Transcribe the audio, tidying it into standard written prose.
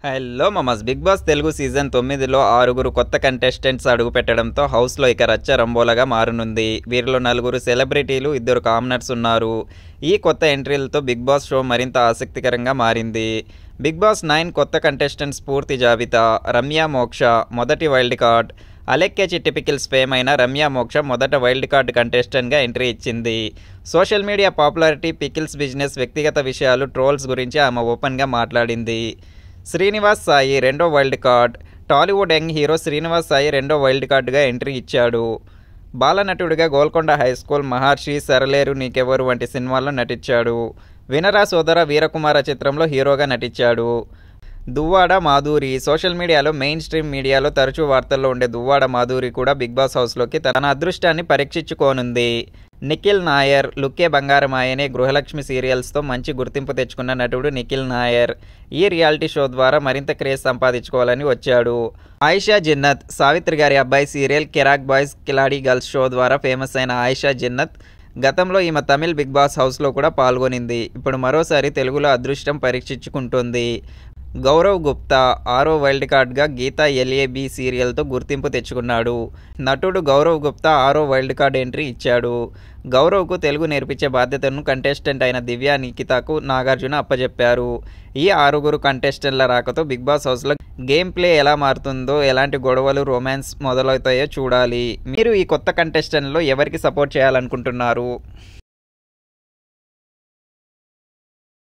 Hello మమస్ Bigg Boss Telugu season 9లో ఆరుగురు కొత్త కంటెస్టెంట్స్ అడుగుపెట్టడంతో హౌస్లో ఇక రచ్చ రంబోలగా మారనుంది. వీరిలో నలుగురు సెలబ్రిటీలు, ఇద్దరు కామనర్స్ ఉన్నారు. ఈ కొత్త ఎంట్రీలతో బిగ్ బాస్ షో మరింత ఆసక్తికరంగా మారింది. బిగ్ బాస్ 9 కొత్త కంటెస్టెంట్స్ పూర్తి జాబితా. రమ్య మోక్ష మొదటి వైల్డ్ కార్డ్. అలెక్కే చిట్టి పికిల్స్ ఫేమ్ అయిన రమ్య మోక్ష మొదట వైల్డ్ కార్డ్ కంటెస్టెంట్గా ఎంట్రీ ఇచ్చింది. Social media popularity, pickles business, వ్యక్తిగత విషయాలు, ట్రోల్స్ గురించి ఆమె ఓపెన్గా మాట్లాడింది. శ్రీనివాస్ సాయి రెండో wild card. Tollywood young hero Srinivas Sai రెండో వైల్డ్ కార్డుగా ఎంట్రీ ఇచ్చాడు. బాలనటుడిగా గోల్కొండ హైస్కూల్, మహర్షి, సరలేరు, నీకెవరు వంటి సినిమాల్లో నటించాడు. వినరా సోదర వీరకుమార చిత్రంలో హీరోగా నటించాడు. దువ్వాడ మాధురి. సోషల్ మీడియాలో, మెయిన్ స్ట్రీమ్ మీడియాలో తరచూ వార్తల్లో ఉండే దువ్వాడ మాధురి కూడా బిగ్ బాస్ హౌస్లోకి తన అదృష్టాన్ని పరీక్షించుకోనుంది. నిఖిల్ నాయర్. లుక్కే బంగారమాయనే, గృహలక్ష్మి సీరియల్స్తో మంచి గుర్తింపు తెచ్చుకున్న నటుడు నిఖిల్ నాయర్ ఈ రియాలిటీ షో ద్వారా మరింత క్రేజ్ సంపాదించుకోవాలని వచ్చాడు. ఆయిషా జిన్నత్. సావిత్రి గారి అబ్బాయి సీరియల్ కెరాక్ బాయ్స్ కిలాడీ గర్ల్స్ షో ద్వారా ఫేమస్ అయిన ఆయిషా జిన్నత్ గతంలో ఈమె తమిళ్ బిగ్ బాస్ హౌస్లో కూడా పాల్గొనింది. ఇప్పుడు మరోసారి తెలుగులో అదృష్టం పరీక్షించుకుంటోంది. గౌరవ్ గుప్తా. ఆరో వైల్డ్ కార్డ్గా గీతా ఎల్ఏబి సీరియల్తో గుర్తింపు తెచ్చుకున్నాడు. నటుడు గౌరవ్ గుప్తా ఆరో వైల్డ్ కార్డ్ ఎంట్రీ ఇచ్చాడు. గౌరవ్కు తెలుగు నేర్పించే బాధ్యతను కంటెస్టెంట్ అయిన దివ్య నిఖితకు నాగార్జున అప్పచెప్పారు. ఈ ఆరుగురు కంటెస్టెంట్ల రాకతో బిగ్ బాస్ హౌస్లో గేమ్ ప్లే ఎలా మారుతుందో, ఎలాంటి గొడవలు, రొమాన్స్ మొదలవుతాయో చూడాలి. మీరు ఈ కొత్త కంటెస్టెంట్లో ఎవరికి సపోర్ట్ చేయాలనుకుంటున్నారు?